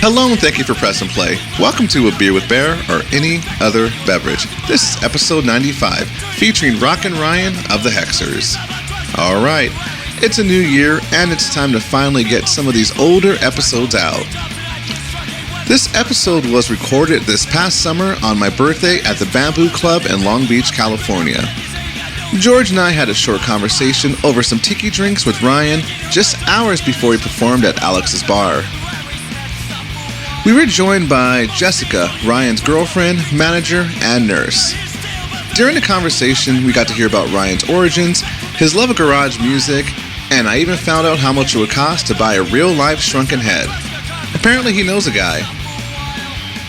Hello and thank you for pressing play. Welcome to A Beer with Bear or Any Other Beverage. This is episode 95, featuring Rockin Ryan of the Hexxers. Alright, it's a new year and it's time to finally get some of these older episodes out. This episode was recorded this past summer on my birthday at the Bamboo Club in Long Beach, California. George and I had a short conversation over some tiki drinks with Ryan just hours before he performed at Alex's bar. We were joined by Jessica, Ryan's girlfriend, manager, and nurse. During the conversation, we got to hear about Ryan's origins, his love of garage music, and I even found out how much it would cost to buy a real-life shrunken head. Apparently he knows a guy.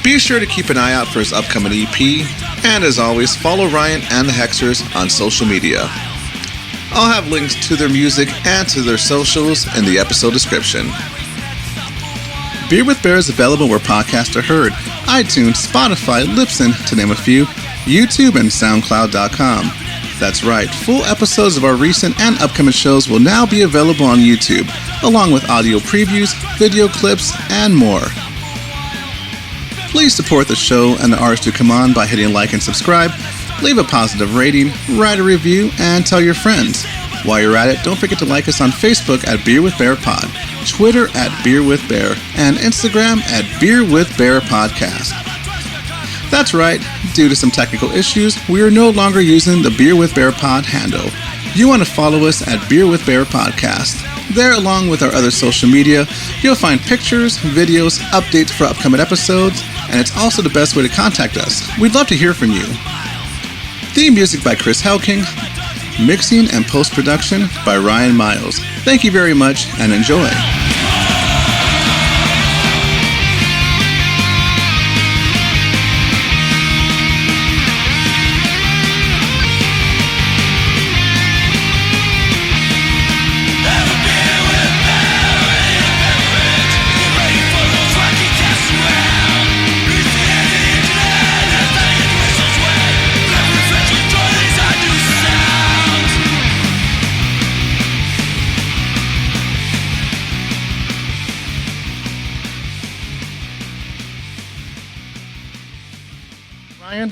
Be sure to keep an eye out for his upcoming EP, and as always, follow Ryan and the Hexxers on social media. I'll have links to their music and to their socials in the episode description. Beer with Bear is available where podcasts are heard: iTunes, Spotify, Libsyn, to name a few, YouTube, and SoundCloud.com. That's right, full episodes of our recent and upcoming shows will now be available on YouTube, along with audio previews, video clips, and more. Please support the show and the artists who come on by hitting like and subscribe, leave a positive rating, write a review, and tell your friends. While you're at it, don't forget to like us on Facebook at Beer with Bear Pod, Twitter at Beer with Bear, and Instagram at Beer with Bear Podcast. That's right, due to some technical issues, we are no longer using the Beer with Bear Pod handle. You want to follow us at Beer with Bear Podcast. There, along with our other social media, you'll find pictures, videos, updates for upcoming episodes, and it's also the best way to contact us. We'd love to hear from you. Theme music by Chris Helking. Mixing and post-production by Ryan Miles. Thank you very much and enjoy.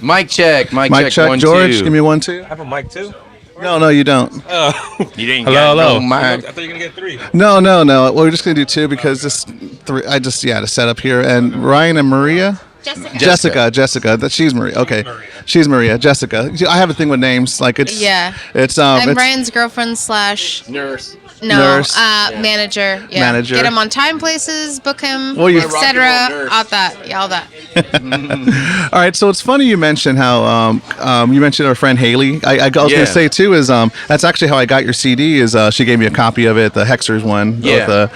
Mic check. Mic check. 1, George, 2. give me 1, 2. I have a mic too? No, you don't. You didn't Hello. get no I mic. thought you were gonna get 3. No. Well, we're just gonna do 2 because this 3. I just to set up here and Ryan and Maria. Jessica. That she's Maria. Okay, she's Maria. Jessica. I have a thing with names. Like it's. Yeah. It's I'm it's, Ryan's girlfriend / Nurse. Nurse. manager. Yeah. Manager. Get him on time, places, book him, Well, you- etc. All that. Yeah, all that. All right, so it's funny you mentioned how you mentioned our friend Haley. I was going to say too is that's actually how I got your CD. Is she gave me a copy of it, the Hexxers one. Yeah.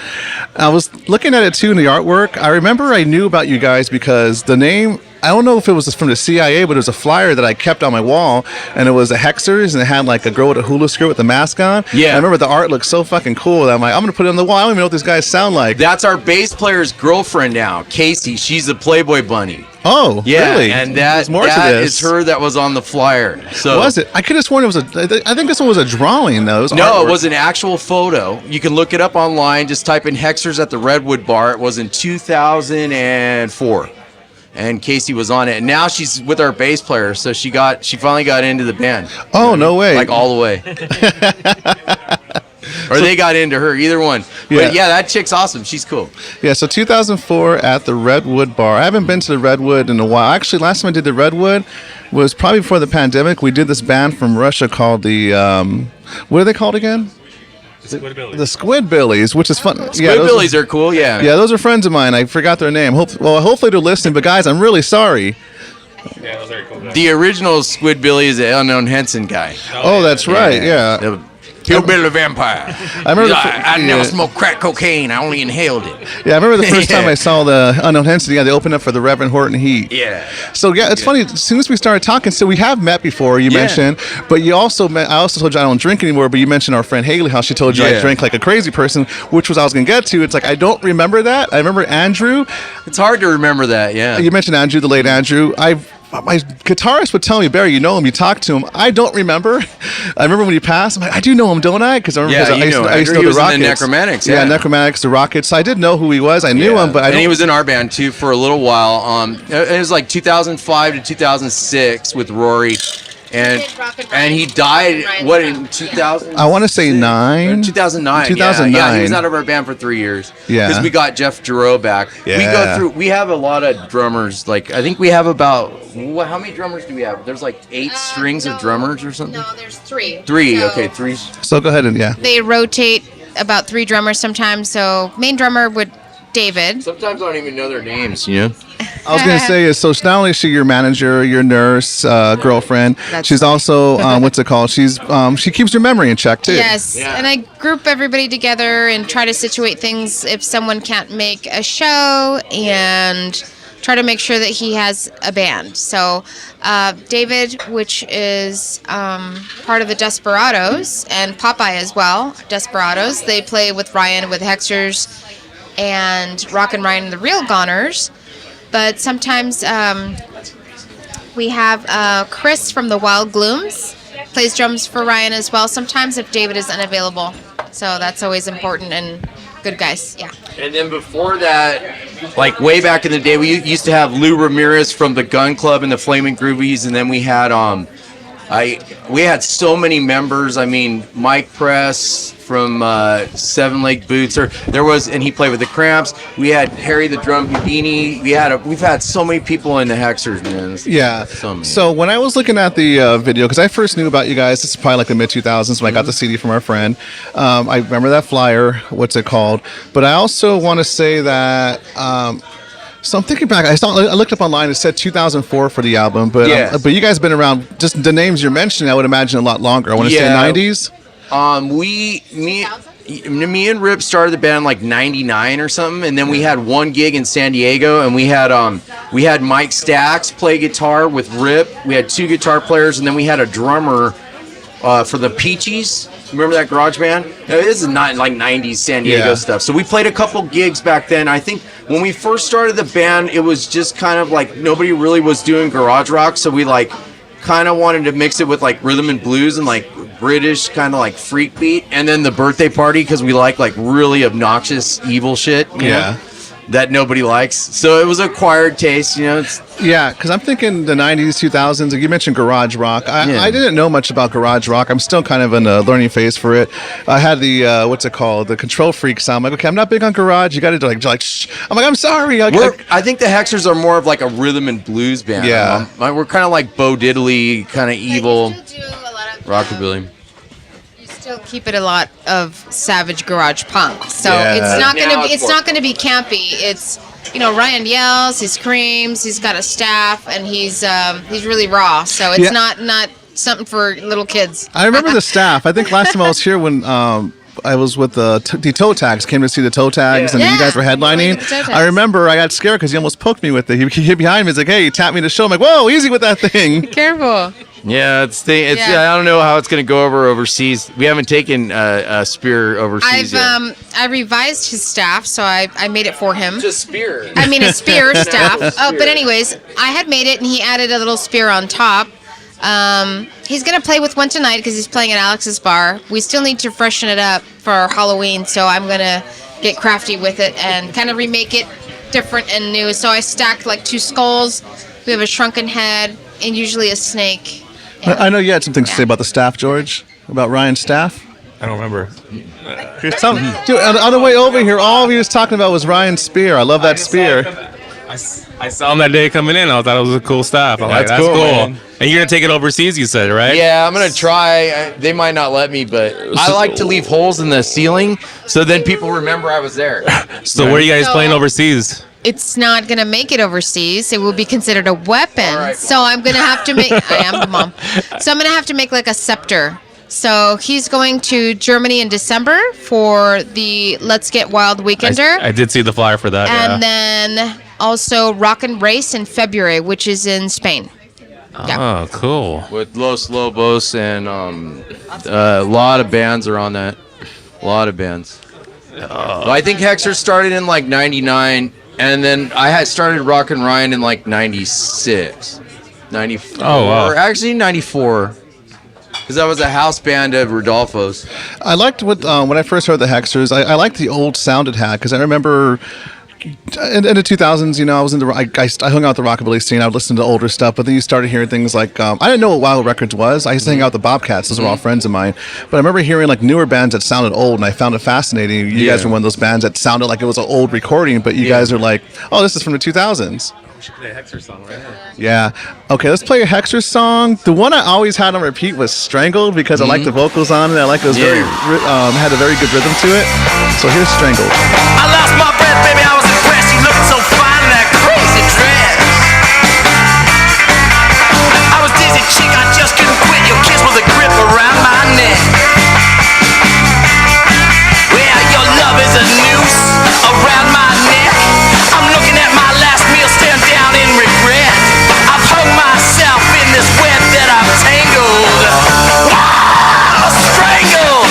I was looking at it too in the artwork. I remember I knew about you guys because the name. I don't know if it was from the CIA, but it was a flyer that I kept on my wall, and it was a Hexxers, and it had like a girl with a hula skirt with the mask on. Yeah. I remember the art looked so fucking cool that I'm like, I'm going to put it on the wall. I don't even know what these guys sound like. That's our bass player's girlfriend now, Casey. She's the Playboy Bunny. Oh, Yeah, really? and There's more to that this. is her that was on the flyer. So Was it? I could have sworn it was I think this one was a drawing, though. No, artwork. it was an actual photo. You can look it up online. Just type in Hexxers at the Redwood Bar. It was in 2004. And Casey was on it, and now she's with our bass player. So she finally got into the band. Oh, no way. Like all the way. Or they got into her, either one. Yeah. But yeah, that chick's awesome. She's cool. Yeah, so 2004 at the Redwood Bar. I haven't been to the Redwood in a while. Actually, last time I did the Redwood was probably before the pandemic. We did this band from Russia called the, what are they called again? The Squidbillies, which is fun. Squidbillies are cool, yeah. Yeah, those are friends of mine. I forgot their name. Hopefully they're listening. But guys, I'm really sorry. Yeah, those are very cool guys. The original Squidbilly is the Unknown Henson guy. Oh, that's right. Yeah. The Hillbilly Vampire. I remember. I never smoked crack cocaine. I only inhaled it. Yeah, I remember the first time I saw the Unknown Henson. Yeah, they opened up for the Reverend Horton Heat. Yeah. So yeah, it's funny. As soon as we started talking, so we have met before. You mentioned, but you also met. I also told you I don't drink anymore. But you mentioned our friend Haley, how she told you I drink like a crazy person, which was I was gonna get to. It's like I don't remember that. I remember Andrew. It's hard to remember that. Yeah. You mentioned Andrew, the late Andrew. my guitarist would tell me, Barry, you know him, you talked to him. I don't remember. I remember when he passed. I'm like, I do know him, don't I? Because I remember I used to know he the was Rockets. in the Necromantics. Yeah, Necromantics, the Rockets. So I did know who he was. I knew him, but I don't. And he was in our band too for a little while. It was like 2005 to 2006 with Rory. And he died, in 2000? I want to say 2009. 2009. Yeah, he was out of our band for 3 years. Yeah. Because we got Jeff Giroux back. Yeah. We have a lot of drummers. Like, I think we have about, how many drummers do we have? There's like 8 strings of drummers or something? No, there's 3. 3, So okay, 3. So go ahead and, They rotate about 3 drummers sometimes. So main drummer would David. Sometimes I don't even know their names, you know? I was going to say is, so not only is she your manager, your nurse, girlfriend, she's also, what's it called? She keeps your memory in check too. Yes, and I group everybody together and try to situate things if someone can't make a show and try to make sure that he has a band. So David, which is part of the Desperados, and Popeye as well, Desperados, they play with Ryan with Hexxers and Rockin Ryan and the Real Goners. But sometimes we have Chris from the Wild Glooms plays drums for Ryan as well. Sometimes if David is unavailable. So that's always important, and good guys, yeah. And then before that, like way back in the day, we used to have Lou Ramirez from the Gun Club and the Flaming Groovies, and then we had we had so many members. I mean, Mike Press from Seven Leg Boots, and he played with the Cramps. We had Harry the Drum Houdini. We've had so many people in the Hexxers, man. Yeah. So when I was looking at the video, because I first knew about you guys, this is probably like the mid 2000s when I got the CD from our friend. I remember that flyer. What's it called? But I also want to say that. So I'm thinking back. I looked up online. It said 2004 for the album, but you guys have been around. Just the names you're mentioning, I would imagine a lot longer. I want to say 90s. Me and Rip started the band like 99 or something, and then we had one gig in San Diego, and we had Mike Stacks play guitar with Rip. We had 2 guitar players, and then we had a drummer for the Peaches. Remember that garage band? This is not like 90s San Diego stuff. So we played a couple gigs back then. I think when we first started the band, it was just kind of like nobody really was doing garage rock, so we like kind of wanted to mix it with like rhythm and blues and like British kind of like freak beat, and then the birthday party because we like really obnoxious evil shit, you know, that nobody likes. So it was an acquired taste, you know. Because I'm thinking the 90s, 2000s. You mentioned garage rock. I didn't know much about garage rock. I'm still kind of in a learning phase for it. I had the what's it called, the Control Freak sound. I'm like, okay, I'm not big on garage. You got to like shh. I'm like, I'm sorry. I think the Hexxers are more of like a rhythm and blues band. Yeah, we're kind of like Bo Diddley, kind of evil, rockabilly. Still keep it a lot of savage garage punk, so it's not gonna be campy. It's, you know, Ryan yells, he screams, he's got a staff, and he's really raw. So it's not something for little kids. I remember the staff. I think last time I was here when I was with the Toe Tags, came to see the Toe Tags, and you guys were headlining. I remember I got scared because he almost poked me with it. He hit behind me. He's like, hey, he tapped me to show. I'm like, whoa, easy with that thing. Be careful. Yeah, I don't know how it's going to go overseas. We haven't taken a spear overseas yet. I revised his staff, so I made it for him. Just spear. I mean, a spear staff. But anyways, I had made it, and he added a little spear on top. He's going to play with one tonight because he's playing at Alex's bar. We still need to freshen it up for Halloween, so I'm going to get crafty with it and kind of remake it different and new. So I stacked like 2 skulls. We have a shrunken head and usually a snake. I know you had some things to say about the staff, George, about Ryan's staff. I don't remember. Dude, on the way over here, all he was talking about was Ryan's spear. I love that spear. I saw him that day coming in. I thought it was a cool staff. I'm like, that's cool. And you're going to take it overseas, you said, right? Yeah, I'm going to try. They might not let me, but I like to leave holes in the ceiling so then people remember I was there. So where are you guys playing overseas? It's not going to make it overseas. It will be considered a weapon. Right. So I'm going to have to make... I am the mom. So I'm going to have to make like a scepter. So he's going to Germany in December for the Let's Get Wild Weekender. I did see the flyer for that, and then also Rockin Race in February, which is in Spain. Oh, cool. With Los Lobos, and a lot of bands are on that. A lot of bands. Well, I think Hexxers started in like 99, and then I had started Rockin Ryan in like 96. 94. Oh, wow. Actually, 94. Because I was a house band of Rodolfo's. I liked when I first heard the Hexxers. I liked the old sound it had because I remember in the 2000s, I was I hung out the rockabilly scene. I would listen to older stuff, but then you started hearing things like I didn't know what Wild Records was. I used to hang out with the Bobcats; those were all friends of mine. But I remember hearing like newer bands that sounded old, and I found it fascinating. You guys were one of those bands that sounded like it was an old recording, but you guys are like, oh, this is from the 2000s. We should play a Hexxers song right now. Yeah. Okay, let's play a Hexxers song. The one I always had on repeat was "Strangled" because I liked the vocals on it. I liked it was very had a very good rhythm to it. So here's "Strangled." I lost my breath, baby. I was impressed. You looked so fine in that crazy dress. I was dizzy, chick. I just couldn't quit. Your kiss was a grip around my neck. Well, your love is a noose around my neck. I'm looking at my last meal, staring down in regret. I've hung myself in this web that I've tangled. Wow, strangled.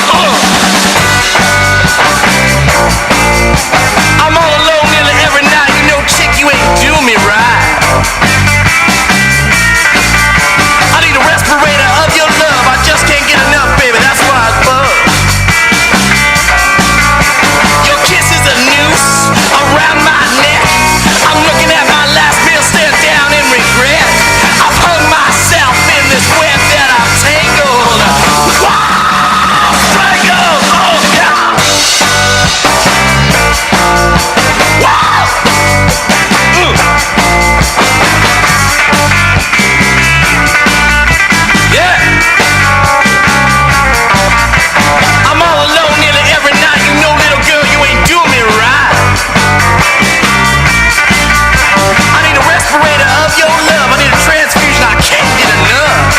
I'm all alone nearly every night. You know, chick, you ain't doing me right. I need a respirator of your love. I just can't get enough, baby. That's why I bug. Your kiss is a noose around my neck. I'm looking at my last meal, staring down in regret. I've hung myself in this web that I've tangled. Wow, strangled. Oh, yeah. Wow. Yeah. I'm all alone nearly every night. You know, little girl, you ain't doing me right. I need a respirator of your love. I need a transfusion. I can't get enough.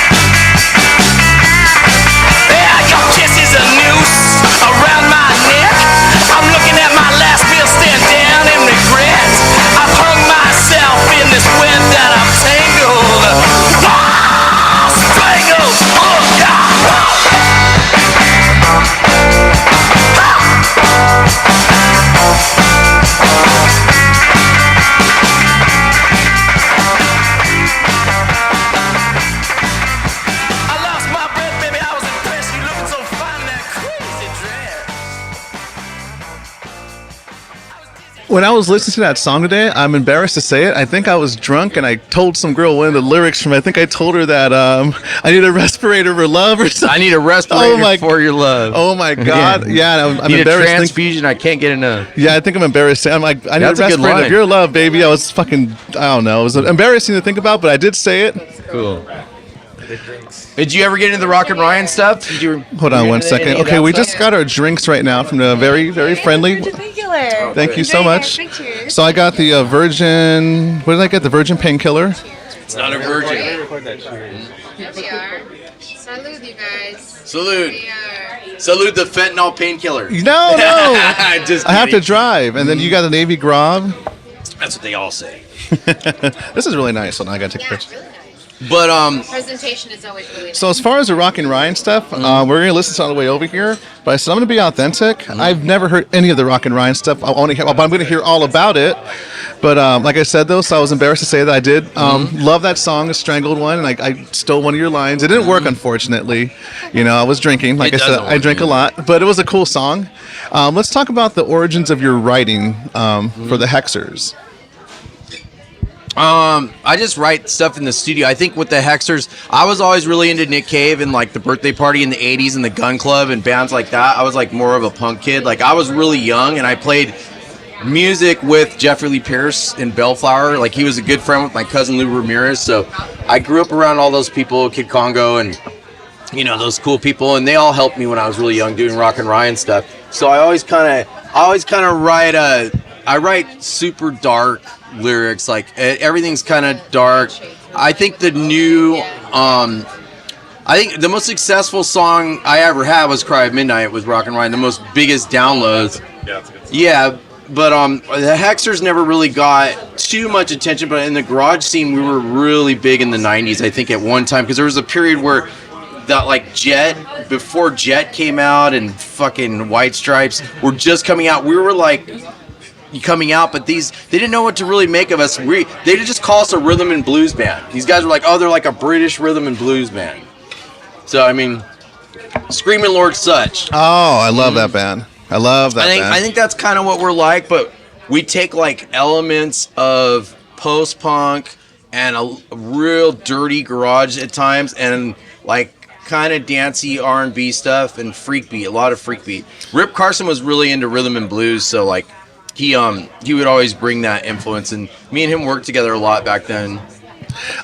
Yeah, your kiss is a noose around my neck. I'm looking at my last meal, staring down in regret. I've hung myself in this web that I've tangled. Ah, strangled. Oh, yeah. I lost my breath, baby. I was impressed. You looking so fine in that crazy dress. When I was listening to that song today, I'm embarrassed to say it. I think I was drunk and I told some girl one of the lyrics from. I think I told her that I need a respirator for love or something. I need a respirator for your love. Oh my God! Yeah, I'm need embarrassed. a transfusion. I can't get enough. Yeah, I think I'm embarrassed. I'm like, I need That's a a good respirator line. of your love, baby. I was fucking, I don't know. It was embarrassing to think about, but I did say it. Cool. Did you ever get into the Rockin Ryan stuff? Did you? Hold on one second. Okay, we just got our drinks right now from the very, very friendly. Thank you so much. So I got the Virgin. What did I get? The Virgin Painkiller. It's not a virgin. Here we are. Salute, you guys. Salute. We are. Salute the fentanyl painkiller. No. Just I have to kidding. drive, and then you got the Navy grog. That's what they all say. This is really nice. Hold on, I gotta take a Yeah, it's picture. really nice. But Presentation is always really nice. So as far as the Rockin Ryan stuff, we're gonna listen to it on the way over here. But I said I'm gonna be authentic. I've never heard any of the Rockin Ryan stuff. I'm gonna hear all about it. But like I said though, so I was embarrassed to say that I did love that song, the Strangled one, and I stole one of your lines. It didn't work, unfortunately. I was drinking. Like It I said, doesn't I drink a work. lot, but it was a cool song. Let's talk about the origins of your writing for the Hexxers. I just write stuff in the studio. I think with the Hexxers, I was always really into Nick Cave and like the Birthday Party in the 80s and the Gun Club and bands like that. I was like more of a punk kid. Like I was really young and I played music with Jeffrey Lee Pierce in Bellflower. Like he was a good friend with my cousin Lou Ramirez. So I grew up around all those people, Kid Congo and those cool people, and they all helped me when I was really young doing Rockin Ryan stuff. So I always kind of write I write super dark lyrics, like everything's kind of dark. I think the new I think the most successful song I ever had was Cry at Midnight with Rockin Ryan, the most biggest downloads. Yeah, that's a good song. Yeah, but the Hexxers never really got too much attention, but in the garage scene we were really big in the 90s, I think, at one time, because there was a period where that like Jet, before Jet came out and fucking White Stripes were just coming out, we were like coming out, but they didn't know what to really make of us. They just call us a rhythm and blues band. These guys were like, oh, they're like a British rhythm and blues band. So I mean, Screaming Lord Sutch. Oh, I love that band. I love that band. I think that's kind of what we're like, but we take like elements of post-punk and a real dirty garage at times, and like kind of dancey R&B stuff and freak beat, a lot of freak beat. Rip Carson was really into rhythm and blues, so like he would always bring that influence, and me and him worked together a lot back then.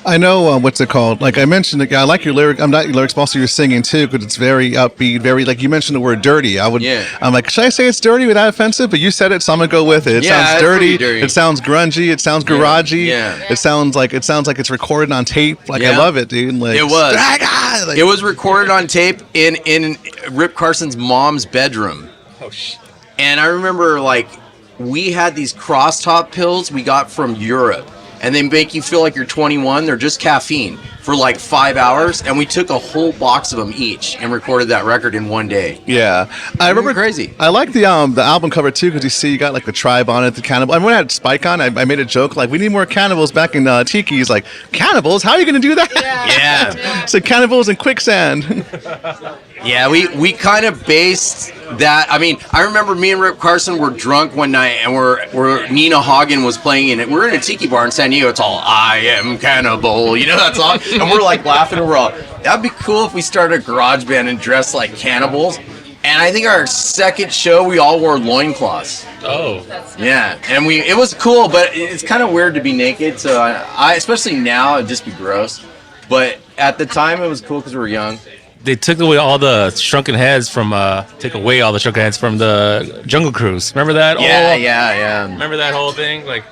I know what's it called? Like I mentioned, I like your lyric. I'm not your lyrics, but also your singing too, because it's very upbeat, very like you mentioned the word dirty. I'm like, should I say it's dirty without offensive? But you said it, so I'm gonna go with it. It sounds dirty. It sounds grungy. It sounds garagey. Yeah. It sounds like it's recorded on tape. Like I love it, dude. Like it was. It was recorded on tape in Rip Carson's mom's bedroom. Oh shit. And I remember like we had these crosstop pills we got from Europe. And they make you feel like you're 21. They're just caffeine for like 5 hours. And we took a whole box of them each and recorded that record in one day. Yeah. I remember crazy. I like the album cover too, because you got like the tribe on it, the cannibal. And when I had Spike on, I made a joke like, we need more cannibals back in Tiki. He's like, cannibals? How are you going to do that? Yeah. So cannibals and quicksand. Yeah, we kind of based that. I mean, I remember me and Rip Carson were drunk one night, and we're Nina Hagen was playing, and we're in a tiki bar in San Diego. It's all "I am cannibal," you know that song, and we're like laughing, and we're all, that'd be cool if we started a garage band and dressed like cannibals. And I think our second show, we all wore loincloths. Oh. Yeah, and it was cool, but it's kind of weird to be naked. So I especially now, it'd just be gross. But at the time, it was cool because we were young. They took away all the shrunken heads from the Jungle Cruise. Remember that? Yeah. Remember that whole thing? Like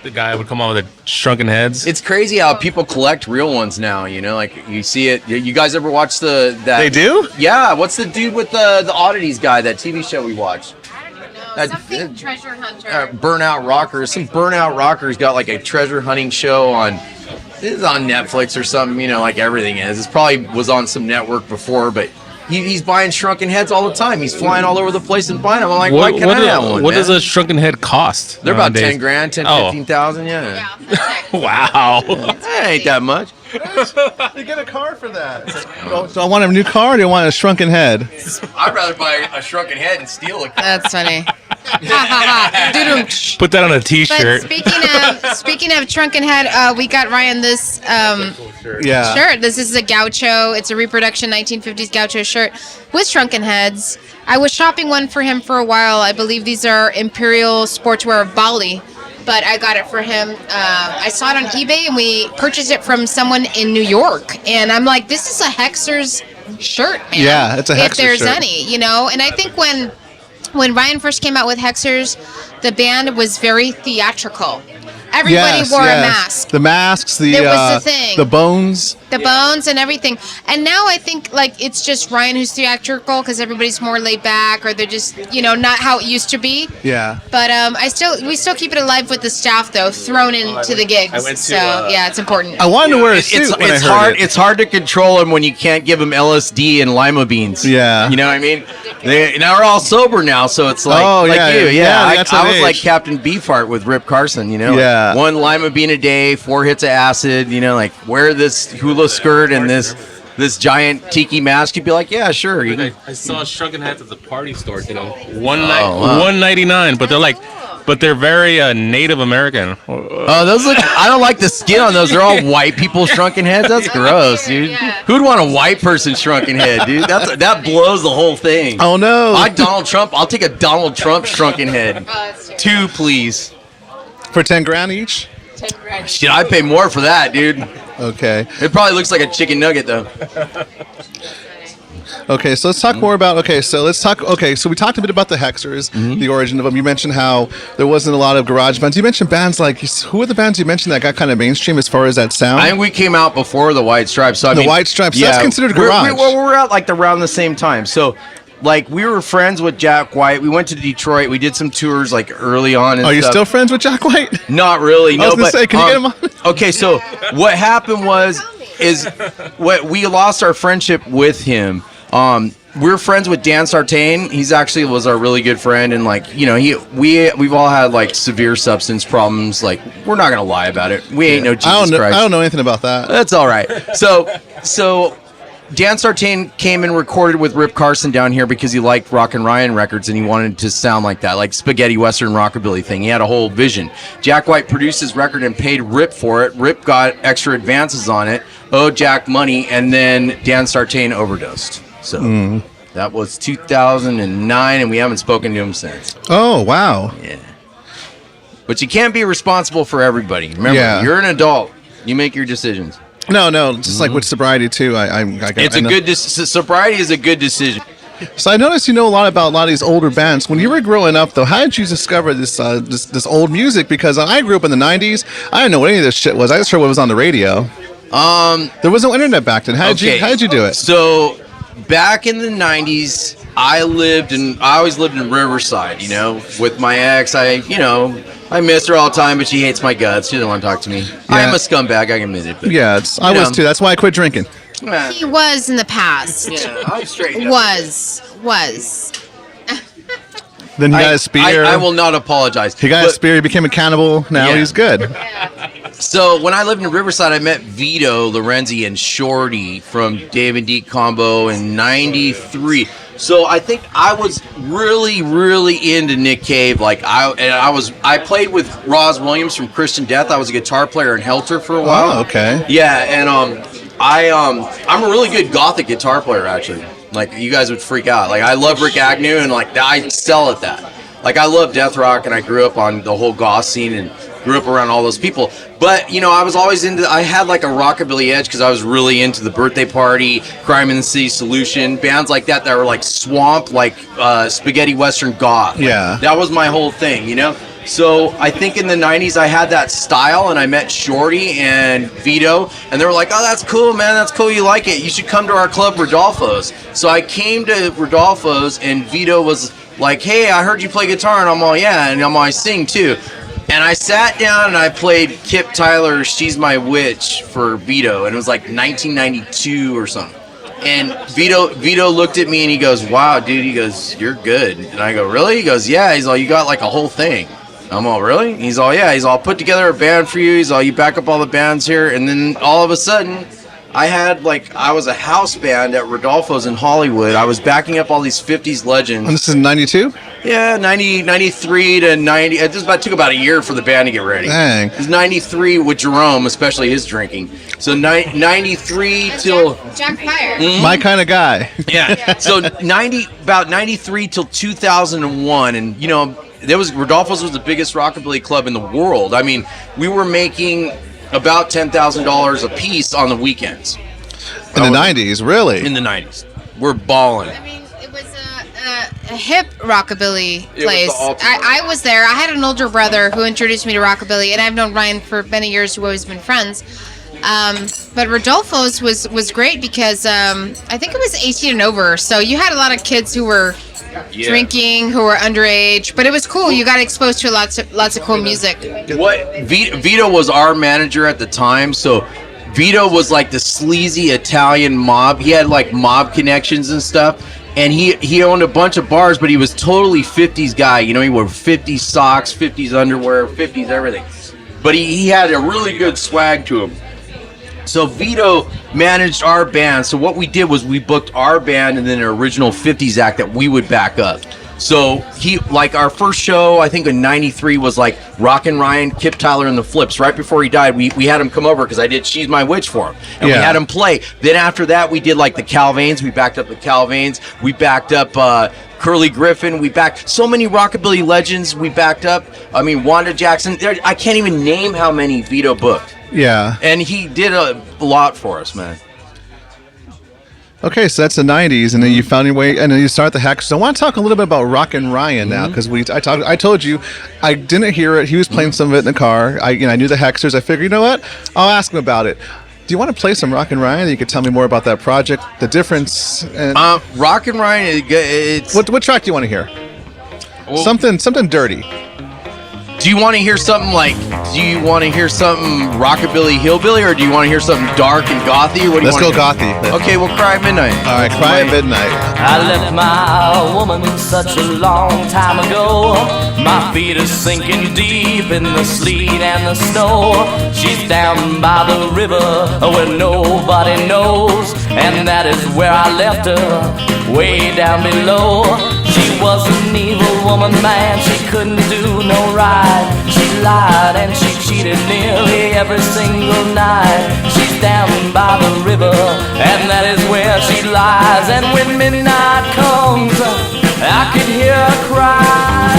the guy would come on with the shrunken heads. It's crazy how people collect real ones now. You know, like you see it. You guys ever watch that? They do? Yeah. What's the dude with the oddities guy? That TV show we watched. Something treasure hunter. Burnout Rockers. Some Burnout Rockers got like a treasure hunting show on. It's on Netflix or something, you know, like everything is. It probably was on some network before, but he's buying shrunken heads all the time. He's flying all over the place and buying them. I'm like, why can't I have one? What does a shrunken head cost? They're about 10 grand, 10, 15,000, Yeah. Wow. That ain't that much. You get a car for that. So I want a new car, or do you want a shrunken head? I'd rather buy a shrunken head and steal it. That's funny. Ha. Put that on a T-shirt. But speaking of shrunken head, we got Ryan this shirt. This is a gaucho. It's a reproduction 1950s gaucho shirt with shrunken heads. I was shopping one for him for a while. I believe these are Imperial Sportswear of Bali, but I got it for him. I saw it on eBay, and we purchased it from someone in New York. And I'm like, this is a Hexxers shirt, man. Yeah, it's a Hexxers shirt. If there's any, you know. And I think when Ryan first came out with Hexxers, the band was very theatrical. Everybody wore a mask. The masks, it was the thing. The bones. The bones and everything. And now I think like it's just Ryan who's theatrical because everybody's more laid back, or they're just, you know, not how it used to be. Yeah. But we still keep it alive with the staff though, thrown into the gigs. So yeah, it's important. I wanted to wear a suit when I heard it. It's hard to control them when you can't give them LSD and lima beans. Yeah. You know what I mean? They're all sober now, so it's like, I was like Captain Beefheart with Rip Carson, you know? Yeah. Like 1 lima bean a day, 4 hits of acid, you know, like wear this hula skirt and this giant tiki mask. You'd be like, yeah, sure. I saw shrunken heads at the party store today. $1.99, but they're very Native American. Oh, those look. I don't like the skin on those. They're all white people shrunken heads. That's gross, dude. Yeah. Who'd want a white person shrunken head, dude? That blows the whole thing. Oh no! Like Donald Trump. I'll take a Donald Trump shrunken head. 2, please. For 10 grand each? 10 grand. Shit, I'd pay more for that, dude. Okay. It probably looks like a chicken nugget though. Okay, so let's talk more about. So we talked a bit about the Hexxers, the origin of them. You mentioned how there wasn't a lot of garage bands. You mentioned bands like, who are the bands you mentioned that got kind of mainstream as far as that sound? I think we came out before the White Stripes. So White Stripes, that's considered garage. We're out like around the same time. So, like, we were friends with Jack White. We went to Detroit. We did some tours like early on. And Are you still friends with Jack White? Not really. No, I was gonna say, can you get him on? Okay, so what happened was we lost our friendship with him. we're friends with Dan Sartain. He's actually was our really good friend, and like, you know, we've all had like severe substance problems. Like, we're not gonna lie about it. We ain't no Jesus Christ. I don't know anything about that. That's all right. So Dan Sartain came and recorded with Rip Carson down here because he liked Rockin Ryan records and he wanted to sound like that, like spaghetti western rockabilly thing. He had a whole vision. Jack White produced his record and paid Rip for it. Rip got extra advances on it, owed Jack money, and then Dan Sartain overdosed. So that was 2009, and we haven't spoken to him since. Oh, wow. Yeah. But you can't be responsible for everybody. Remember, you're an adult. You make your decisions. No, just like with sobriety too. Sobriety is a good decision. So I noticed you know a lot about a lot of these older bands. When you were growing up, though, how did you discover this old music? Because I grew up in the '90s. I didn't know what any of this shit was. I just heard what was on the radio. There was no internet back then. How did you do it? So back in the '90s, I always lived in Riverside. You know, with my ex, I miss her all the time, but she hates my guts. She doesn't want to talk to me. Yeah. I am a scumbag, I can admit it. But, I was too. That's why I quit drinking. He was in the past. Yeah, I'm straight. Was. Then he got a spear. I will not apologize. He got a spear. He became a cannibal. Now he's good. So when I lived in Riverside, I met Vito, Lorenzi, and Shorty from Dave and Deke combo in '93. So I think I was really, really into Nick Cave. I played with Roz Williams from Christian Death. I was a guitar player in Helter for a while. Oh, okay. Yeah, and I'm a really good gothic guitar player actually. Like, you guys would freak out. Like, I love Rick Agnew, and like I excel at that. Like, I love death rock, and I grew up on the whole goth scene and grew up around all those people. But, you know, I was always I had like a rockabilly edge because I was really into the Birthday Party, Crime in the City Solution, bands like that were like swamp, like spaghetti western goth. Yeah. That was my whole thing, you know? So I think in the 90s I had that style, and I met Shorty and Vito, and they were like, oh, that's cool, man, that's cool, you like it. You should come to our club, Rodolfo's. So I came to Rodolfo's, and Vito was like, hey, I heard you play guitar, and I'm all, yeah, and I'm all, I sing too. And I sat down and I played Kip Tyler's She's My Witch for Vito, and it was like 1992 or something. And Vito looked at me and he goes, wow, dude, he goes, you're good. And I go, really? He goes, yeah. He's all, you got like a whole thing. I'm all, really? He's all, yeah. He's all, put together a band for you. He's all, you back up all the bands here. And then all of a sudden, I was a house band at Rodolfo's in Hollywood. I was backing up all these 50s legends. And this is 92? Yeah, 93 to 90. It just took about a year for the band to get ready. Dang. It was 93 with Jerome, especially his drinking. So 93 till... Jack Fire. Mm-hmm. My kind of guy. Yeah. So about 93 till 2001. And, you know, Rodolfo's was the biggest rockabilly club in the world. I mean, we were making about $10,000 a piece on the weekends. In the 90s, really? In the 90s. We're balling. I mean, it was a hip rockabilly place. I was there. I had an older brother who introduced me to rockabilly, and I've known Ryan for many years. We've always been friends. But Rodolfo's was great because I think it was 18 and over. So you had a lot of kids who were drinking, who were underage, but it was cool. You got exposed to lots of cool music. Vito was our manager at the time, so Vito was like the sleazy Italian mob. He had like mob connections and stuff, and he owned a bunch of bars, but he was totally 50s guy. You know, he wore 50s socks, 50s underwear, 50s everything. But he had a really good swag to him. So Vito managed our band. So what we did was we booked our band and then an original 50s act that we would back up. So our first show, I think in 93 was like Rockin Ryan, Kip Tyler, and the Flips. Right before he died, we had him come over because I did She's My Witch for him. And we had him play. Then after that, we did like the Calvains. We backed up the Calvains. We backed up Curly Griffin. We backed so many rockabilly legends we backed up. I mean, Wanda Jackson. I can't even name how many Vito booked. Yeah. And he did a lot for us, man. Okay, so that's the 90s, and then you found your way, and then you start the Hexxers. So I want to talk a little bit about Rockin Ryan now, because I told you, I didn't hear it. He was playing some of it in the car. I knew the Hexxers. I figured, you know what? I'll ask him about it. Do you want to play some Rockin Ryan? You could tell me more about that project, the difference. And Rockin Ryan, it's... What track do you want to hear? Well, something dirty. Do you want to hear something rockabilly hillbilly, or do you want to hear something dark and gothy? Or what do you Let's want go gothy. Okay, we'll Cry at Midnight. All right, Cry at Midnight. I left my woman such a long time ago. My feet are sinking deep in the sleet and the snow. She's down by the river where nobody knows, and that is where I left her, way down below. She was an evil woman, man, she couldn't do no right. She lied and she cheated nearly every single night. She's down by the river, and that is where she lies. And when midnight comes, I can hear her cry.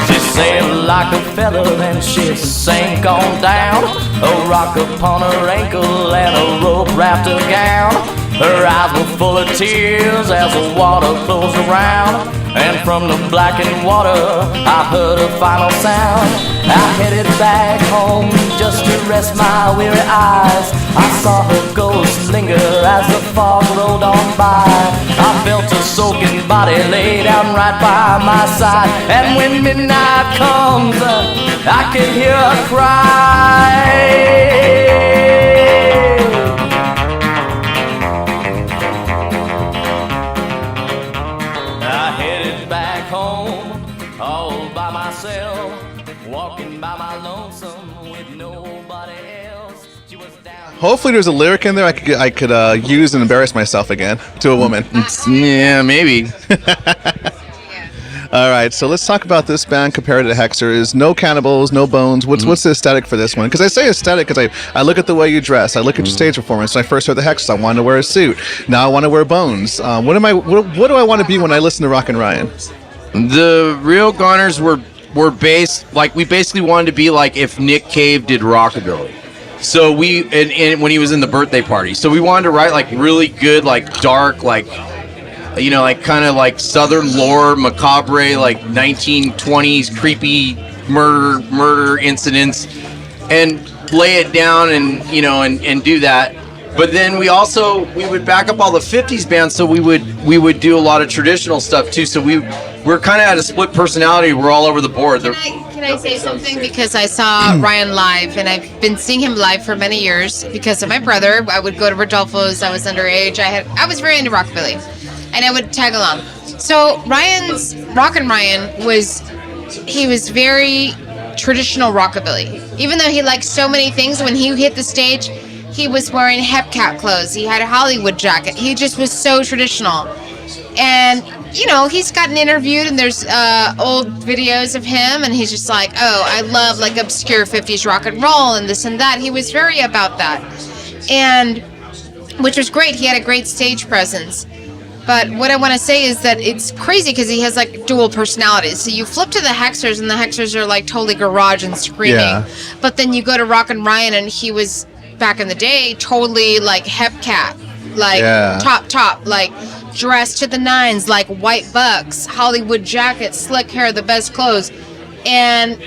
She sailed like a feather, then she sank on down. A rock upon her ankle and a rope wrapped her gown. Her eyes were full of tears as the water flows around. And from the blackened water I heard a final sound. I headed back home just to rest my weary eyes. I saw her ghost linger as the fog rolled on by. I felt her soaking body lay down right by my side. And when midnight comes, I can hear her cry. Walking by my lonesome with nobody else. She was down. Hopefully there's a lyric in there I could use and embarrass myself again to a woman. Yeah, maybe. All right, so let's talk about this band compared to Hexxers. No cannibals, no bones. What's the aesthetic for this one? Because I say aesthetic because I look at the way you dress. I look at your stage performance. When I first heard the Hexxers, I wanted to wear a suit. Now I want to wear bones. What do I want to be when I listen to Rockin Ryan? The real Goners were based, like, we basically wanted to be like if Nick Cave did rockabilly. So we, and when he was in the birthday party. So we wanted to write like really good, like dark, like, you know, like kind of like Southern lore, macabre, like 1920s creepy murder incidents, and lay it down and, you know, and do that. But then we would back up all the 50s bands, so we would do a lot of traditional stuff too. So we're kind of at a split personality. We're all over the board. Can I say something? Because I saw Ryan live, and I've been seeing him live for many years because of my brother. I would go to Rodolfo's. I was underage. I was very into rockabilly, and I would tag along. So Rockin Ryan was very traditional rockabilly. Even though he liked so many things, when he hit the stage, he was wearing hepcat clothes. He had a Hollywood jacket. He just was so traditional. And, you know, he's gotten interviewed, and there's old videos of him, and he's just like, oh, I love, like, obscure 50s rock and roll and this and that. He was very about that. And, which was great. He had a great stage presence. But what I want to say is that it's crazy because he has, like, dual personalities. So you flip to the Hexxers, and the Hexxers are, like, totally garage and screaming. Yeah. But then you go to Rockin Ryan, and he was, back in the day, totally like hepcat, like top, like dressed to the nines, like white bucks, Hollywood jacket, slick hair, the best clothes. And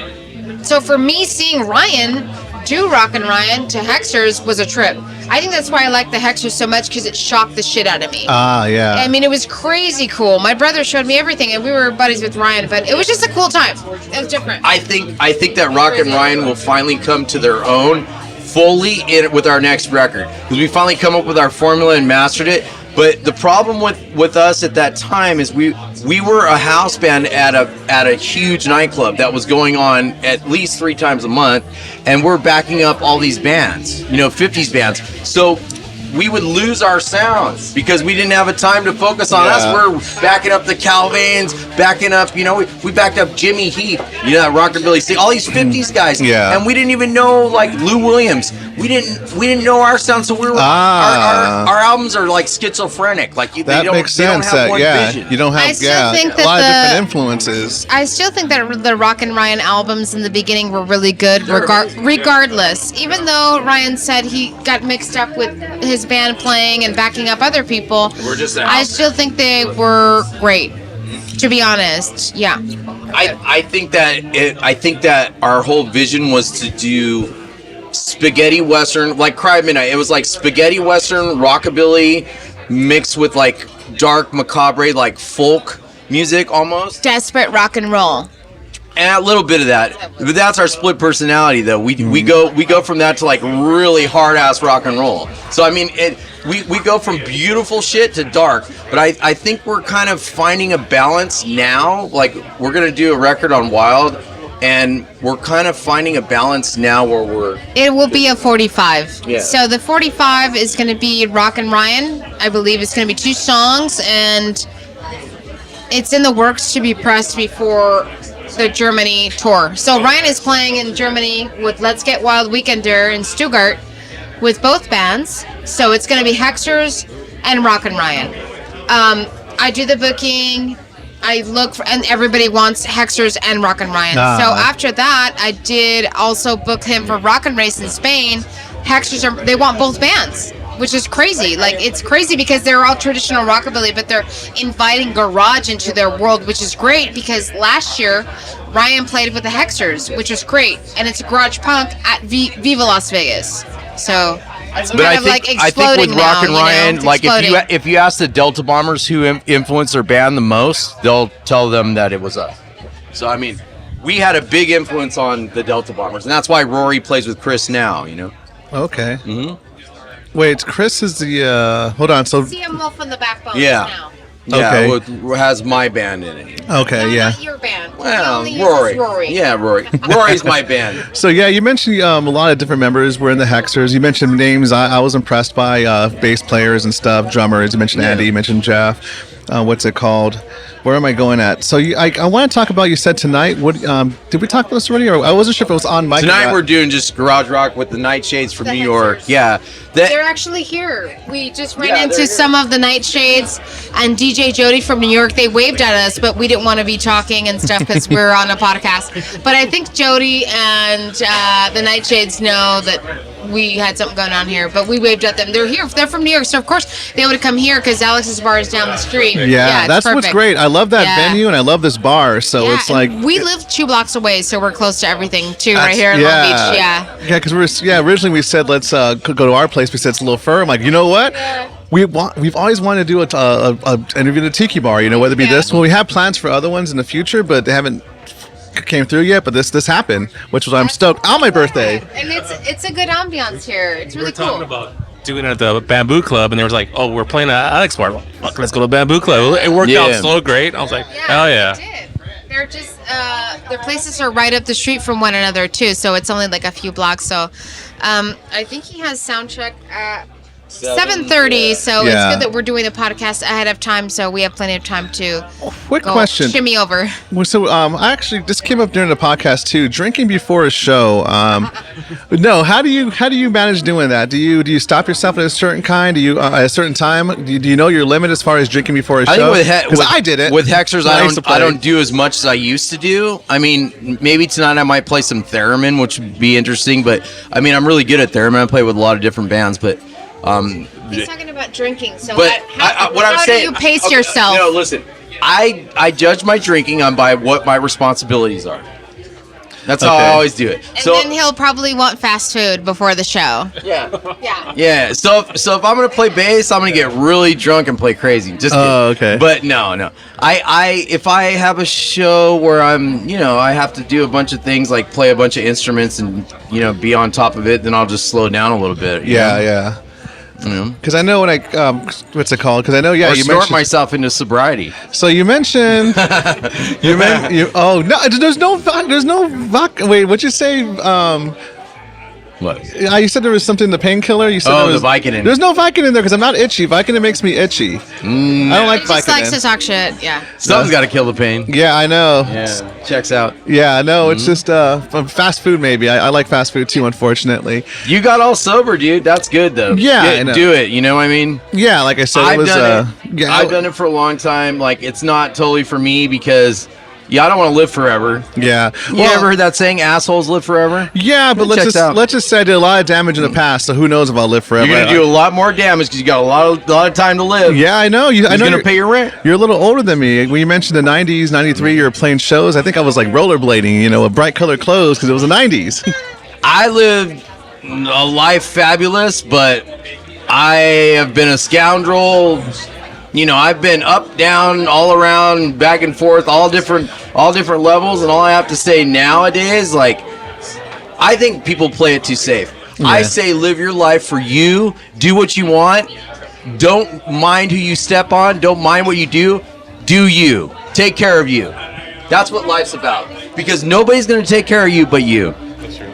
so for me, seeing Ryan do Rockin Ryan to Hexxers was a trip. I think that's why I like the Hexxers so much, because it shocked the shit out of me. Yeah. I mean, it was crazy cool. My brother showed me everything, and we were buddies with Ryan, but it was just a cool time. It was different. I think that Rockin Ryan will finally come to their own fully in with our next record, because we finally come up with our formula and mastered it. But the problem with us at that time is we were a house band at a huge nightclub that was going on at least 3 times a month, and we're backing up all these bands, you know, 50s bands. So we would lose our sound because we didn't have a time to focus on us. We're backing up the Calvins, backing up, you know, we backed up Jimmy Heath, you know, that rockabilly thing, all these 50s guys. Yeah. And we didn't even know, like, Lou Williams. We didn't know our sound, so we were our albums are like schizophrenic. Like that makes sense. They don't have one vision. You don't have think a lot of different influences. I still think that the Rockin Ryan albums in the beginning were really good, regardless. Even though Ryan said he got mixed up with his band playing and backing up other people, I still think they were great. To be honest, yeah. I think that our whole vision was to do spaghetti western, like Cry at Midnight. It was like spaghetti western, rockabilly, mixed with like dark macabre, like folk music almost. Desperate rock and roll. And a little bit of that, but that's our split personality, though. We go from that to like really hard ass rock and roll. So I mean, we go from beautiful shit to dark. But I think we're kind of finding a balance now. Like we're gonna do a record on Wild, and we're kind of finding a balance now where It will be a 45. Yeah. So the 45 is going to be Rockin Ryan. I believe it's going to be 2 songs, and it's in the works to be pressed before the Germany tour. So Ryan is playing in Germany with Let's Get Wild Weekender in Stuttgart with both bands. So it's going to be Hexxers and Rockin Ryan. I do the booking. I look for, and everybody wants Hexxers and Rockin Ryan. So after that, I did also book him for Rockin Race in Spain. Hexxers they want both bands, which is crazy. Like, it's crazy because they're all traditional rockabilly, but they're inviting garage into their world, which is great because last year Ryan played with the Hexxers, which was great, and it's garage punk at Viva Las Vegas. So it's kind of like exploding with now, Rockin Ryan, like if you ask the Delta Bombers who influenced their band the most, they'll tell them that it was us. So I mean, we had a big influence on the Delta Bombers, and that's why Rory plays with Chris now. You know. Okay. Mm-hmm. Wait, Chris is the hold on. So CM Wolf on the Backbone now. Yeah, okay. It has my band in it. Okay, no, yeah. Not your band. Well, Rory. Rory. Yeah, Rory. Rory's my band. So yeah, you mentioned a lot of different members were in the Hexxers. You mentioned names I was impressed by, bass players and stuff, drummers. You mentioned Andy. You mentioned Jeff. What's it called? Where am I going at? So I want to talk about, you said tonight. What did we talk about this already? Or I wasn't sure if it was on mic. Tonight we're doing just garage rock with the Nightshades from New York. Yeah. They're actually here. We just ran into some of the Nightshades and DJ Jody from New York. They waved at us, but we didn't want to be talking and stuff because we're on a podcast. But I think Jody and the Nightshades know that we had something going on here, but we waved at them. They're here. They're from New York, so of course they would come here because Alex's bar is down the street. Yeah, that's perfect. what's great. I love that venue and I love this bar. So it's like we live 2 blocks away, so we're close to everything too. Right here in Long Beach. Yeah, because originally we said let's go to our place. We said it's a little fur. I'm like, you know what? Yeah. We've always wanted to do a interview at a tiki bar. You know, whether it be this one, we have plans for other ones in the future, but they haven't came through yet. But this happened, which was I'm stoked on my birthday. And it's a good ambiance here. It's really cool. Talking about doing it at the Bamboo Club, and there was like, oh, we're playing at Alex Bar. Fuck, let's go to Bamboo Club. It worked out so great. I was like, hell yeah. It did. They're just their places are right up the street from one another too, so it's only like a few blocks. So I think he has sound check at 7:30, so it's good that we're doing the podcast ahead of time, so we have plenty of time to quick question shimmy over. So I actually just came up during the podcast too, drinking before a show. No, how do you manage doing that? Do you stop yourself at a certain kind? Do you at a certain time? Do you know your limit as far as drinking before a show? Because I did it with Hexxers. I don't do as much as I used to do. I mean, maybe tonight I might play some theremin, which would be interesting. But I mean, I'm really good at theremin. I play with a lot of different bands, but. He's talking about drinking, so but how do you pace yourself? No, listen. I judge my drinking by what my responsibilities are. That's how I always do it. And then he'll probably want fast food before the show. Yeah. So if I'm gonna play bass, I'm gonna get really drunk and play crazy. Just kidding. Okay. But no. If I have a show where I have to do a bunch of things like play a bunch of instruments and be on top of it, then I'll just slow down a little bit. Yeah. Because I know when I what's it called? Because I know you snort myself into sobriety. So you mentioned there's no vodka. Wait, what'd you say? What? You said there was something in the painkiller. You said the Vicodin. There's no Vicodin in there because I'm not itchy. Vicodin makes me itchy. I don't like Vicodin. He just likes to talk shit. Yeah. Something's got to kill the pain. Yeah, I know. Yeah, checks out. Yeah, I know. It's just fast food. Maybe I like fast food too. Unfortunately, you got all sober, dude. That's good though. Yeah, I know. Do it. You know what I mean? Yeah, like I said, I've done it for a long time. Like it's not totally for me because. Yeah, I don't want to live forever. Yeah. You ever heard that saying, assholes live forever? Yeah, but let's just say I did a lot of damage in the past, so who knows if I'll live forever. You're going to do a lot more damage because you got a lot of time to live. Yeah, I know. I know you're going to pay your rent. You're a little older than me. When you mentioned the 90s, 93, you were playing shows, I think I was like rollerblading, with bright colored clothes because it was the 90s. I lived a life fabulous, but I have been a scoundrel. I've been up, down, all around, back and forth, all different levels. And all I have to say nowadays, I think people play it too safe. Yeah. I say live your life for you. Do what you want. Don't mind who you step on. Don't mind what you do. Do you. Take care of you. That's what life's about. Because nobody's going to take care of you but you. That's true.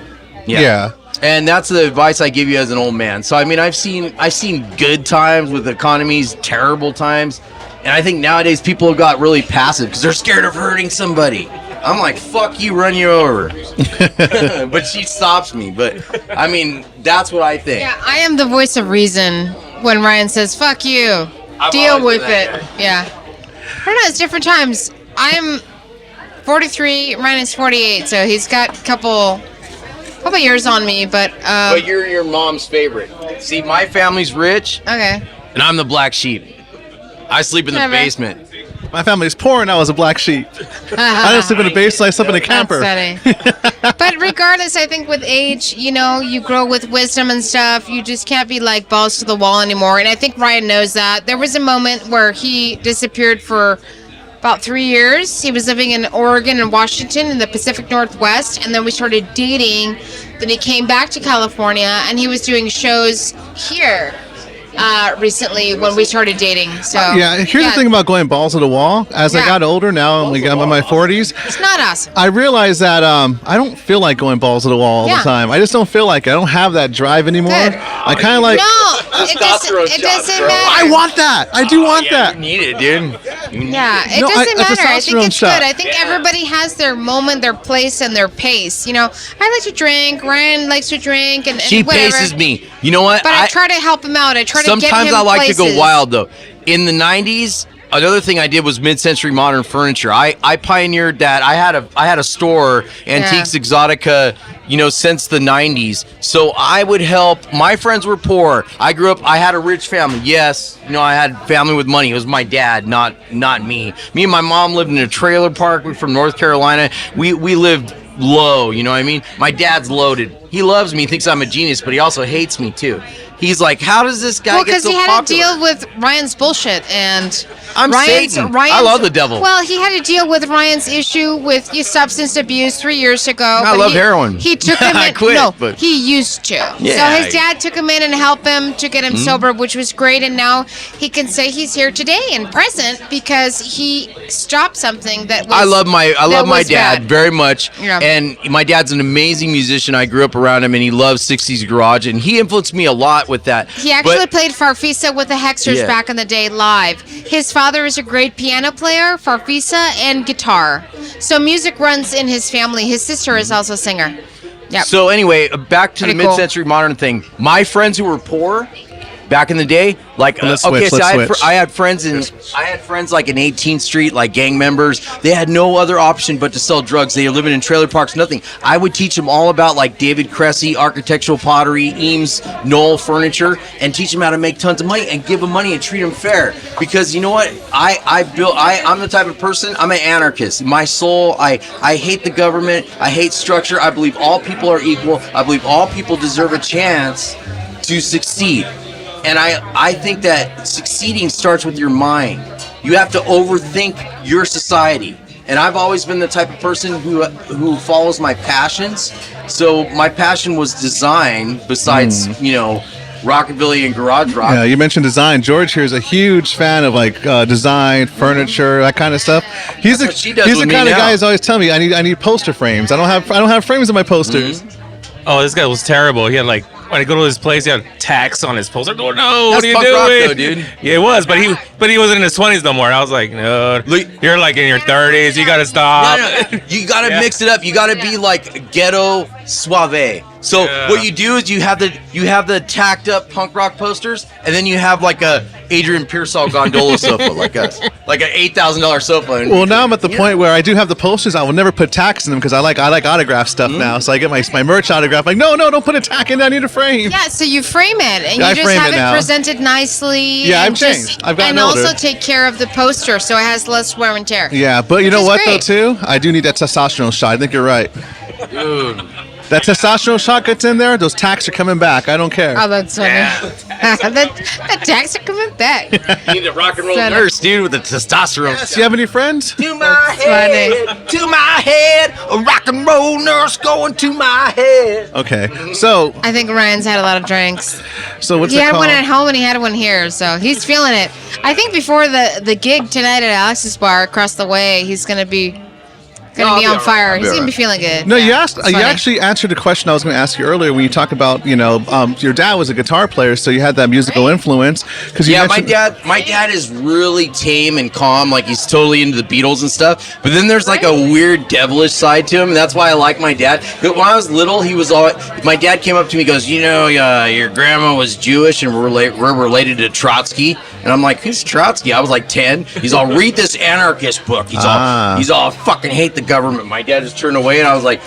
Yeah. And that's the advice I give you as an old man. So, I mean, I've seen good times with economies, terrible times. And I think nowadays people have got really passive because they're scared of hurting somebody. I'm like, fuck you, run you over. But she stops me. But, I mean, that's what I think. Yeah, I am the voice of reason when Ryan says, fuck you. Deal with it. Yeah. I don't know, it's different times. I'm 43, Ryan is 48, so he's got a couple years on me, but you're your mom's favorite. See, my family's rich. Okay. And I'm the black sheep. I sleep in the basement. My family's poor and I was a black sheep. I didn't sleep in a basement, I slept in a camper. That's funny. But regardless, I think with age, you grow with wisdom and stuff. You just can't be like balls to the wall anymore. And I think Ryan knows that. There was a moment where he disappeared for about 3 years. He was living in Oregon and Washington in the Pacific Northwest, and then we started dating. Then he came back to California, and he was doing shows here recently when we started dating. So here's the thing about going balls to the wall. As I got older, now I'm in my 40s. It's not awesome. I realized that I don't feel like going balls to the wall all the time. I just don't feel like it. I don't have that drive anymore. Good. I kind of like. No, it doesn't matter. I want that. I do want that. You need it, dude. Yeah, it doesn't matter. I think it's good. I think everybody has their moment, their place, and their pace. I like to drink. Ryan likes to drink, and she whatever. paces me. You know what? But I try to help him out. I try to get him Sometimes I like places. to go wild, though. In the 90s, another thing I did was mid-century modern furniture. I pioneered that. I had a store, Antiques Exotica, since the 90s. So I would help. My friends were poor. I grew up, I had a rich family. Yes, I had family with money. It was my dad, not me. Me and my mom lived in a trailer park. We're from North Carolina. We lived low, you know what I mean? My dad's loaded. He loves me, thinks I'm a genius, but he also hates me too. He's like, how does this guy get so popular? Well, because he had to deal with Ryan's bullshit, and Satan. I love the devil. Well, he had to deal with Ryan's issue with substance abuse 3 years ago. I love heroin. He took him in. I quit, but he used to. Yeah, so his dad took him in and helped him to get him sober, which was great. And now he can say he's here today and present because he stopped something that was. I love my dad bad. very much, Yeah. and my dad's an amazing musician. I grew up around him, and he loves 60s garage, and he influenced me a lot with that. He actually played Farfisa with the Hexxers back in the day live. His father is a great piano player, Farfisa, and guitar. So music runs in his family. His sister is also a singer. Yep. So anyway, back to Pretty the mid-century modern thing. My friends who were poor back in the day, I had friends like in 18th Street, like gang members. They had no other option but to sell drugs. They were living in trailer parks, nothing. I would teach them all about like David Cressy, architectural pottery, Eames, Knoll furniture, and teach them how to make tons of money and give them money and treat them fair. Because you know what? I'm the type of person, I'm an anarchist. My soul, I hate the government. I hate structure. I believe all people are equal. I believe all people deserve a chance to succeed. And I think that succeeding starts with your mind. You have to overthink your society. And I've always been the type of person who follows my passions. So my passion was design, besides, rockabilly and garage rock. Yeah, you mentioned design. George here is a huge fan of design, furniture, that kind of stuff. He's the kind of guy who's always telling me I need poster frames. I don't have frames in my posters. Oh, this guy was terrible. He had when I go to his place, he had tax on his poster. Oh, no, That's what are you punk doing? rock, though, dude. Yeah, it was, but he wasn't in his 20s no more. I was like, no, you're like in your 30s. You gotta stop. No. You gotta mix it up. You gotta be like ghetto suave. So what you do is you have the tacked up punk rock posters, and then you have like a Adrian Pearsall gondola sofa, like an $8,000 sofa. Well, now I'm at the point where I do have the posters. I will never put tacks in them because I like autograph stuff now. So I get my merch autograph. Like, no, don't put a tack in. I need a frame. Yeah, so you frame it, and you just have it presented nicely. Yeah, I've changed. I've gotten older. And also take care of the poster so it has less wear and tear. Yeah, but you know what, though, too? I do need that testosterone shot. I think you're right. Dude. that testosterone shot gets in there, those tacks are coming back. I don't care. Oh, that's funny. that tax are coming back. You need a rock and roll Son of- nurse, dude, with the testosterone. Do you have any friends? To my head, to my head, a rock and roll nurse going to my head. Okay, so I think Ryan's had a lot of drinks. what's He it had called? one at home and he had one here, so he's feeling it. I think before the gig tonight at Alex's bar across the way, he's gonna be on fire. He's gonna be feeling good. No, Yeah, you asked. it's You funny. actually answered a question I was going to ask you earlier when you talk about, your dad was a guitar player, so you had that musical influence. Because Yeah, my dad is really tame and calm. Like, he's totally into the Beatles and stuff. But then there's like a weird devilish side to him. And that's why I like my dad. But when I was little, he was all. My dad came up to me and goes, your grandma was Jewish and we're related to Trotsky. And I'm like, who's Trotsky? I was like 10. He's all, read this anarchist book. He's all fucking hate the government. My dad just turned away and I was like,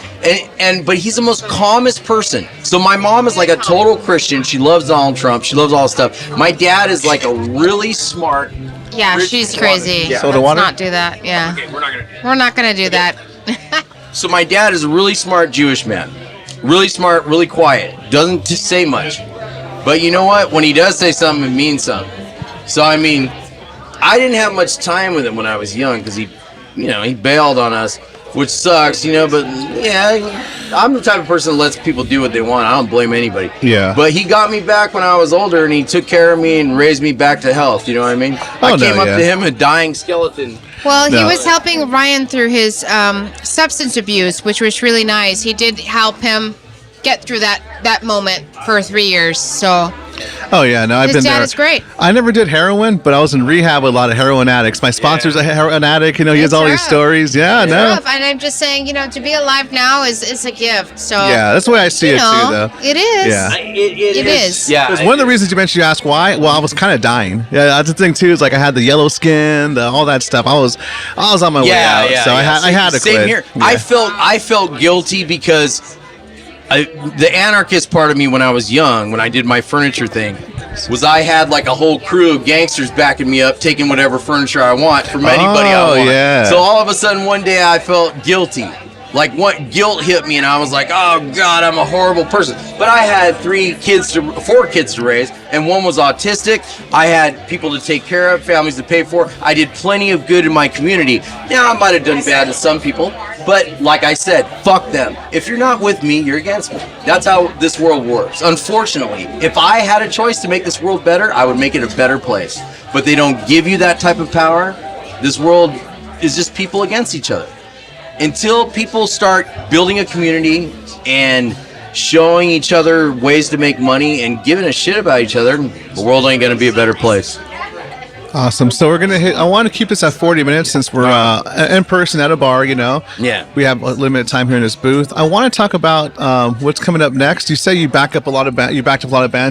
but he's the most calmest person. So my mom is like a total Christian. She loves Donald Trump. She loves all this stuff. My dad is like a really smart. Yeah, she's crazy. Yeah. Soda Let's water? not do that. Yeah. Okay, we're not gonna. We're not gonna do that. So my dad is a really smart Jewish man. Really smart, really quiet. Doesn't just say much. But you know what? When he does say something, it means something. So, I mean, I didn't have much time with him when I was young because he bailed on us, which sucks, but yeah, I'm the type of person that lets people do what they want. I don't blame anybody. Yeah. But he got me back when I was older and he took care of me and raised me back to health. You know what I mean? I came up to him, a dying skeleton. Well, he was helping Ryan through his substance abuse, which was really nice. He did help him get through that moment for 3 years. So Oh yeah, no, I've his been dad there. is great. I never did heroin, but I was in rehab with a lot of heroin addicts. My sponsor's a heroin addict. He has It's all these rough. stories. Yeah, It's no. rough. And I'm just saying, to be alive now is a gift. So Yeah, that's the way I see it too, though. it is. Yeah. It is. Yeah. Because one of the reasons you mentioned, you asked why. Well, I was kind of dying. Yeah, that's the thing too. Is like I had the yellow skin, all that stuff. I was on my way out. So I had to Same quit. here. Yeah. I felt guilty because the anarchist part of me when I was young, when I did my furniture thing, was I had like a whole crew of gangsters backing me up, taking whatever furniture I want from anybody I want. Yeah. So all of a sudden one day I felt guilty. Like what guilt hit me and I was like, oh God, I'm a horrible person. But I had 4 kids to raise and one was autistic. I had people to take care of, families to pay for. I did plenty of good in my community. Now I might have done bad to some people, but like I said, fuck them. If you're not with me, you're against me. That's how this world works. Unfortunately, if I had a choice to make this world better, I would make it a better place. But they don't give you that type of power. This world is just people against each other. Until people start building a community and showing each other ways to make money and giving a shit about each other, the world ain't gonna be a better place. Awesome. So we're gonna hit. I want to keep this at 40 minutes since we're in person at a bar. Yeah. We have a limited time here in this booth. I want to talk about what's coming up next. You say you backed up a lot of bands.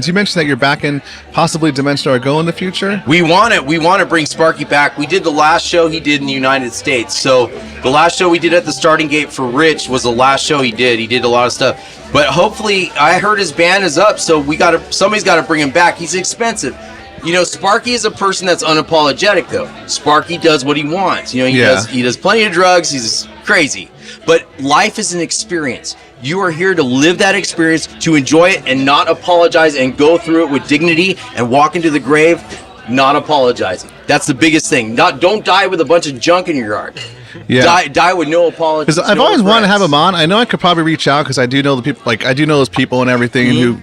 You mentioned that you're backing possibly Dimensional Go in the future. We want to bring Sparky back. We did the last show he did in the United States. So the last show we did at the Starting Gate for Rich was the last show he did. He did a lot of stuff. But hopefully, I heard his band is up, so somebody's got to bring him back. He's expensive. Sparky is a person that's unapologetic, though. Sparky does what he wants. He does plenty of drugs. He's crazy. But life is an experience. You are here to live that experience, to enjoy it, and not apologize, and go through it with dignity, and walk into the grave not apologizing. That's the biggest thing. Don't die with a bunch of junk in your yard. Yeah. Die with no apology. Because I've always wanted to have him on. I know I could probably reach out because I do know the people. Like I do know those people and everything, and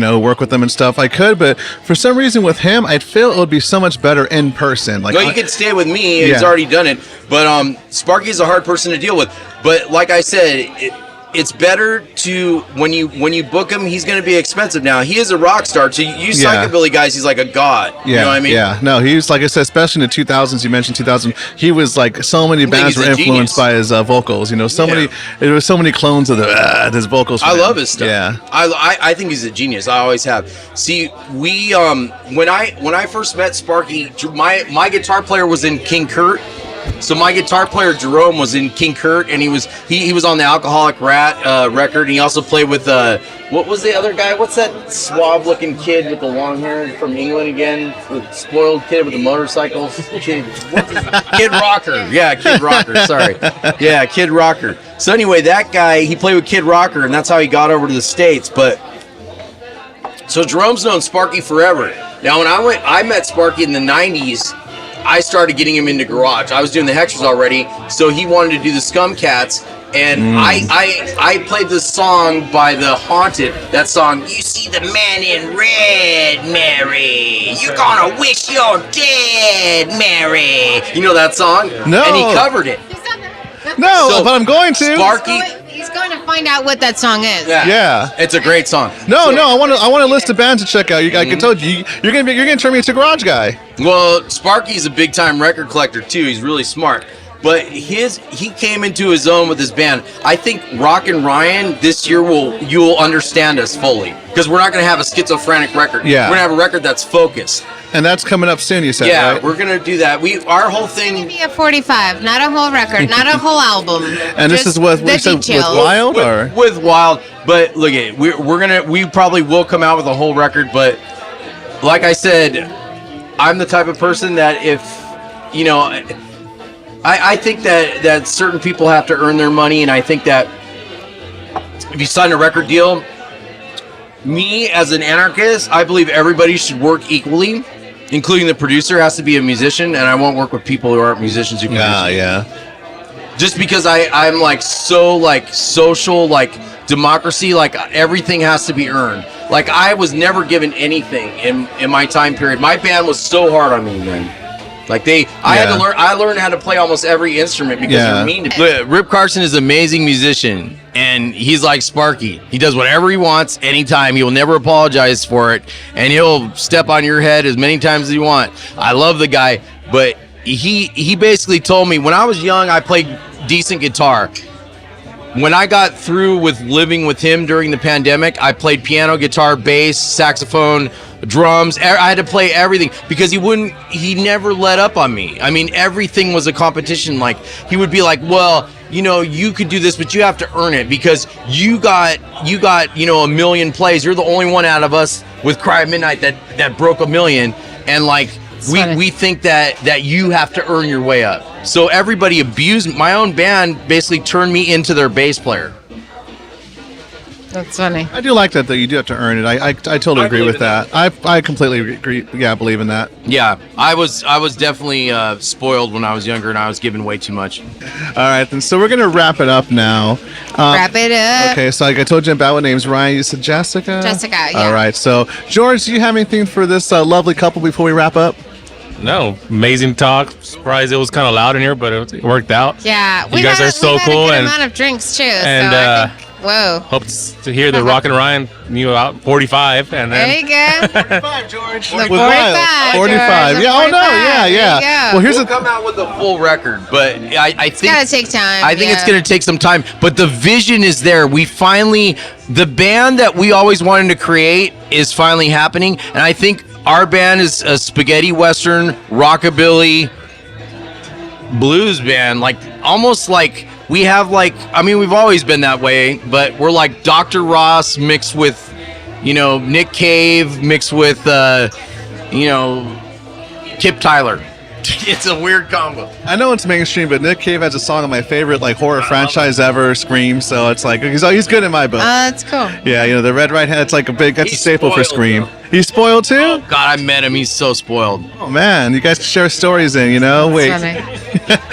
who work with them and stuff. I could, but for some reason with him, I'd feel it would be so much better in person. Like, no, you could stay with me. He's already done it. But Sparky's a hard person to deal with. But like I said, it's better to when you book him, he's going to be expensive. Now he is a rock star. So you psychobilly guys, he's like a god. Yeah, you know what I mean? Yeah, no, he was, like I said, especially in the 2000s. You mentioned 2000. He was like so many bands were influenced by his vocals. There was so many clones of his vocals. I love his stuff. Yeah, I think he's a genius. I always have. See, we when I first met Sparky, my guitar player was in King Kurt. So my guitar player Jerome was in King Kurt, and he was on the Alcoholic Rat record, and he also played with what was the other guy? What's that suave-looking kid with the long hair from England again? The spoiled kid with the motorcycles? Kid Rocker. Yeah, Kid Rocker. Sorry. Yeah, Kid Rocker. So anyway, that guy, he played with Kid Rocker, and that's how he got over to the States. But so Jerome's known Sparky forever. Now, when I met Sparky in the 90s, I started getting him into garage. I was doing the Hexxers already, so he wanted to do the Scum Cats. And I played this song by The Haunted. That song, you see the man in red, Mary. You're gonna wish you're dead, Mary. You know that song? No. And he covered it. No, So, but I'm going to. Sparky. He's going to find out what that song is. Yeah. It's a great song. No, I want a list of bands to check out. I told you, you're gonna turn me into a garage guy. Well, Sparky's a big time record collector too. He's really smart. But he came into his own with his band. I think Rockin Ryan this year you'll understand us fully, because we're not going to have a schizophrenic record. Yeah. We're going to have a record that's focused. And that's coming up soon, you said, Yeah, right? we're going to do that. Our whole thing. Be a 45, not a whole record, not a whole album. And this is with Wild, or with Wild. But look at we probably will come out with a whole record. But like I said, I'm the type of person that if I think that certain people have to earn their money, and I think that if you sign a record deal, me as an anarchist, I believe everybody should work equally, including the producer has to be a musician, and I won't work with people who aren't musicians who can. yeah. Just because I'm like so like social, like democracy, like everything has to be earned. Like I was never given anything in my time period. My band was so hard on me, man. Like I learned how to play almost every instrument because they're mean to me. Look, Rip Carson is an amazing musician, and he's like Sparky. He does whatever he wants anytime. He will never apologize for it, and he'll step on your head as many times as you want. I love the guy, but he basically told me when I was young I played decent guitar. When I got through with living with him during the pandemic, I played piano, guitar, bass, saxophone, drums. I had to play everything because he never let up on me. I mean, everything was a competition. Like, he would be like, well, you could do this, but you have to earn it because you got, a million plays. You're the only one out of us with Cry at Midnight that broke 1 million. And like, we think that you have to earn your way up. So everybody abused my own band, basically turned me into their bass player. That's funny. I do like that, though. You do have to earn it. I totally agree with that. I completely agree. Yeah, I believe in that. Yeah, I was definitely spoiled when I was younger, and I was given way too much. All right, then. So we're gonna wrap it up now. Wrap it up. Okay, so like I told you about what name's Ryan. You said Jessica. Jessica. Yeah. All right. So George, do you have anything for this lovely couple before we wrap up? No, amazing talk. Surprised it was kind of loud in here, but it worked out. Yeah, you guys are so cool, a good and amount of drinks too. and, so I think, whoa. hope to hear the Rockin Ryan new out 45, and then There you go. 45, George. The With 45. Wild. 45. George, Yeah. the Oh no. 45. Yeah. There you Yeah. go. Well, here's We'll come out with a full record, but I think It's gotta take time. I think it's going to take some time, but the vision is there. The band that we always wanted to create is finally happening, and I think our band is a spaghetti western rockabilly blues band, like almost like we have we've always been that way, but we're like Dr. Ross mixed with Nick Cave mixed with Kip Tyler. It's a weird combo. I know it's mainstream, but Nick Cave has a song on my favorite horror franchise ever, Scream. So it's like he's good in my book. That's cool. Yeah, the Red Right Hand. It's like that's a staple for Scream. Though. He's spoiled too. Oh God, I met him. He's so spoiled. Oh man, you guys can share stories in. Wait.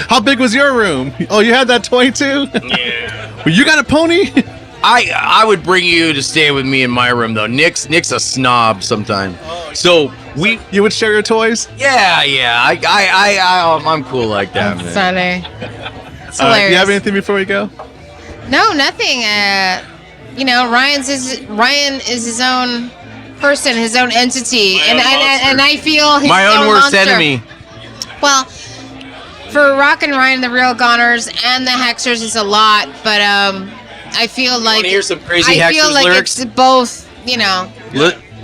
How big was your room? Oh, you had that toy too? Yeah. Well, you got a pony? I would bring you to stay with me in my room though. Nick's a snob sometimes. So you would share your toys? Yeah. I'm cool like that, man. Funny. It's hilarious. Do you have anything before we go? No, nothing. Ryan is his own person, his own entity, and I feel his my own worst monster. enemy. Well, for Rockin Ryan, the Real Goners, and the Hexxers is a lot, but I feel like hear some crazy Hexxers feel like lyrics? it's both.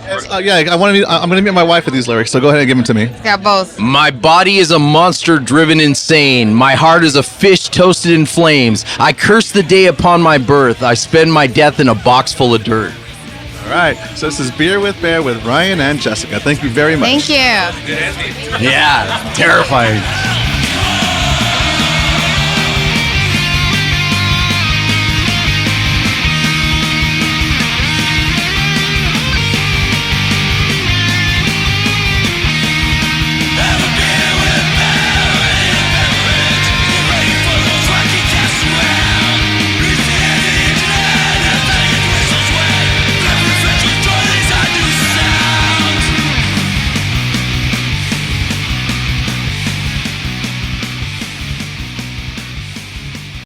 Yeah, I'm going to meet my wife with these lyrics, so go ahead and give them to me. Yeah, both. My body is a monster driven insane. My heart is a fish toasted in flames. I curse the day upon my birth. I spend my death in a box full of dirt. All right, so this is Beer with Bear with Ryan and Jessica. Thank you very much. Thank you. Yeah, terrifying.